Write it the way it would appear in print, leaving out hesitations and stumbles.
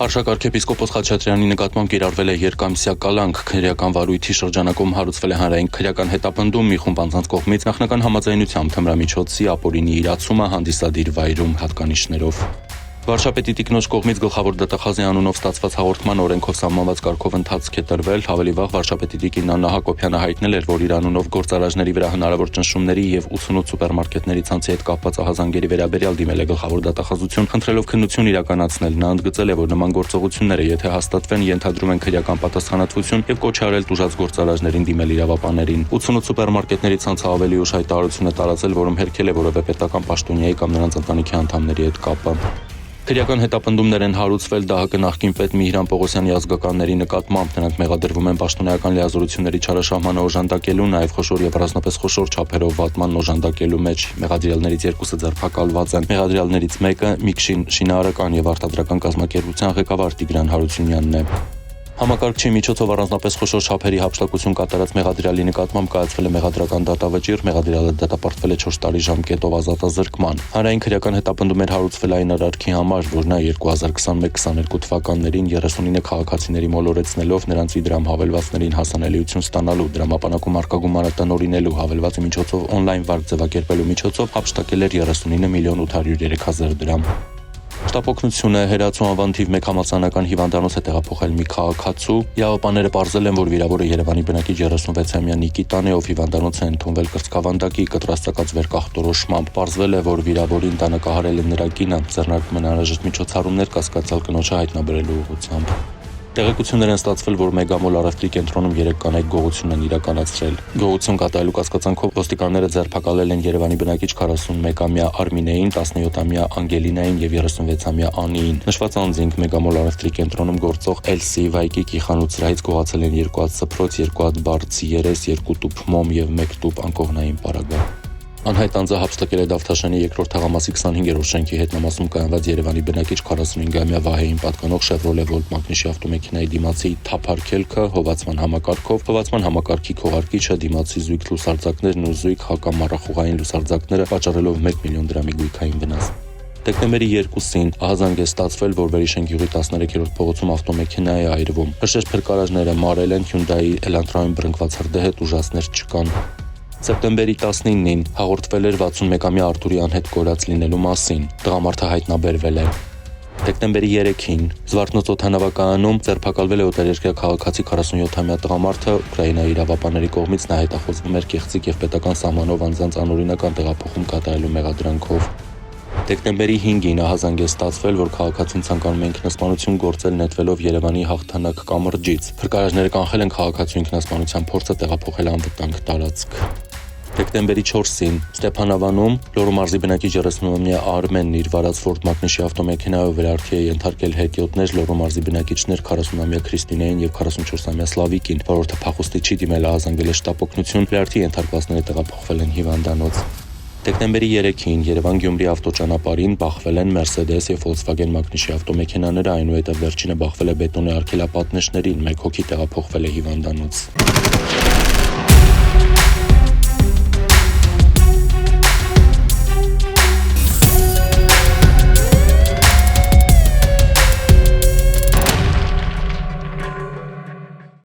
Արշակարգեպիսկոպոս Խաչատրյանի նկատմամբ կիրառվել է երկամսյա կալանք, քրեական վարույթի շրջանակում հարուցվել է հանրային քրեական հետապնդում մի խումբ անձանց կողմից նախնական համաձայնությամբ թմրամիջոցի ապօրինի իրացումը հանդիսադիր վայրում հատկանիշներով։ Վարշապետի տիկնոջ կողմից գլխավոր դատախազի անունով ստացված հաղորդման օրենքով սահմանված կարգով ընթացք է տրվել, ավելի վաղ վարշապետի տիկին Աննա Հակոբյանը հայտնել էր, որ իր անունով գործարարների վրա հնարավոր ճնշումների եւ 88 սուպերմարկետների ցանցի հետ կապված ահազանգերի վերաբերյալ դիմել է գլխավոր դատախազություն, խնդրելով քննություն իրականացնել։ Նա ընդգծել է, որ նման գործողությունները, եթե հաստատվեն, ենթադրում են քրեական պատասխանատվություն եւ կոչ է արել տուժած գործարարներին դիմել իրավապաներին։ 88 սուպերմարկետների ցանցը ավելի ուշ հայտարարություն է տարածել, որում հերքել է որևէ պետական պաշտոնյայի կամ նրանց ընտանիքի անդամների հետ կապը։ Քրեական հետապնդումներ են հարուցվել ԴՀԿ նախկին պետ Միհրան Պողոսյանի ազգականների նկատմամբ, նրանք մեղադրվում են պաշտոնեական լիազորությունների չարաշահմանը օժանդակելու, նաև խոշոր եւ առանձնապես խոշոր չափերով վատման օժանդակելու մեջ։ Մեղադրյալներից երկուսը ձերբակալված են։ Մեղադրյալներից մեկը Միքշին շինարարական եւ արտադրական կազմակերպության ղեկավար Տիգրան Հարությունյանն է։ Համակարգչի միջոցով առանձնապես խոշոր չափերի հափշտակություն կատարած մեղադրյալի նկատմամբ կայացվել է մեղադրական դատավճիռ, մեղադրյալը դատապարտվել է 4 տարի ժամկետով ազատազրկման։ Հանրային քրեական հետապնդումներ հարուցվել այն արարքի համար, որ նա 2021-22 թվականներին 39 քաղաքացիների մոլորեցնելով նրանց իդրամ հավելվածներին հասանելիություն ստանալու, դրամապանակում արկագումարը տնօրինելու, հավելվածի միջոցով օնլայն վարկ ձևակերպելու միջոցով հափշտակել էր 39 միլիոն 803 հազար դրամ։ Շտապօգնությունը Հերացու անվան թիվ 1 համալսարանական հիվանդանոց է տեղափոխել մի քաղաքացու։ Իրավապանները պարզել են, որ վիրավորը Երևանի բնակիչ 36-ամյա Նիկիտան է, ով հիվանդանոց է ընդունվել կրծքավանդակի կտրաստակած վերկախտորոշմամբ։ Պարզվել է, որ վիրավորին տանը կահարել է նրա կինը, ձեռնարկում են անհրաժեշտ միջոցառումներ կասկածյալ կնոջը հայտնաբերելու ուղղությամբ։ Տեղեկություններ են ստացվել, որ Մեգամոլ առևտրի կենտրոնում 3 կանայք գողություն են իրականացրել։ Գողություն կատարելու կասկածանքով ոստիկանները ձերբակալել են Երևանի բնակիչ 41-ամյա Արմինեին, 17-ամյա Անգելինային եւ 36-ամյա Անիին։ Նշված անձինք Մեգամոլ առևտրի կենտրոնում գործող Էլսի Վայկիկի խանութսրահից գողացել են 2 հատ սփռոց, 2 հատ բարձի երես, 2 տուփ մոմ եւ 1 տուփ անկողնային պարագա։ Անհայտ անձը հափշտակել է Դավթաշանի 2-րդ թաղամասի 25-րդ շենքի հետնամասում կայանված Երևանի բնակիչ 45-ամյա Վահեին պատկանող Chevrolet Volt մակնիշի ավտոմեքենայի դիմացի թափարկելքը հովացման համակարգով, հովացման համակարգի քողարկիչը, դիմացի զույգ լուսարձակներն ու զույգ հակամառախուղային լուսարձակները պատճառելով 1 միլիոն դրամի գույքային վնաս։ Դեկտեմբերի 2-ին ահազանգ է ստացվել, որ Վերիշեն գյուղի 13-րդ փողոցում ավտոմեքենա է այրվում։ Հրշեջ փրկարարները մարել են, Hyundai Elantra-ին բռնկված հրդեհ ուժասներ չկան։ Սեպտեմբերի 19-ին հաղորդվել էր 61-ամյա Արթուրի անհետ կորած լինելու մասին։ Տղամարդը հայտնաբերվել է։ Դեկտեմբերի 3-ին Զվարթնոց օդանավակայանում ձերբակալվել է օտարերկրյա քաղաքացի 47-ամյա տղամարդը, Ուկրաինայի իրավապանների կողմից նա հետախոզվում էր կեղծիք եւ պետական սահմանով անձանց անօրինական տեղափոխում կատարելու մեղադրանքով։ Դեկտեմբերի 5-ին ահազանգ է ստացվել, որ քաղաքացին ցանկանում է ինքնասպանություն գործել նետվելով Երևանի Հաղթանակ կամրջից։ Փրկարարները կանխել են քաղաքացու ինքնասպանության փորձը տեղափոխել անվտանգ տարածք։ Դեկտեմբերի 4-ին Ստեփանավանում Լոռու մարզի բնակիչ 30-ամյա Արմենն իր վարած Ford մակնիշի ավտոմեքենայով վերարկի է ենթարկել հետիոտներ Լոռու մարզի բնակիչներ 40-ամյա Քրիստինեին եւ 44-ամյա Սլավիկին, որոնց փախուստի չի դիմել ահազանգել է շտապօգնություն, վերարկի ենթարկվածները տեղափոխվել են հիվանդանոց։ Դեկտեմբերի 3-ին Երևան-Գյումրի ավտոճանապարհին բախվել են Mercedes եւ Volkswagen մակնիշի ավտոմեքենաները, այնուհետև վերջինը բախվել է բետոնե արգելապատնեշներին, 1 հոգի տեղափոխվել է հիվանդանոց։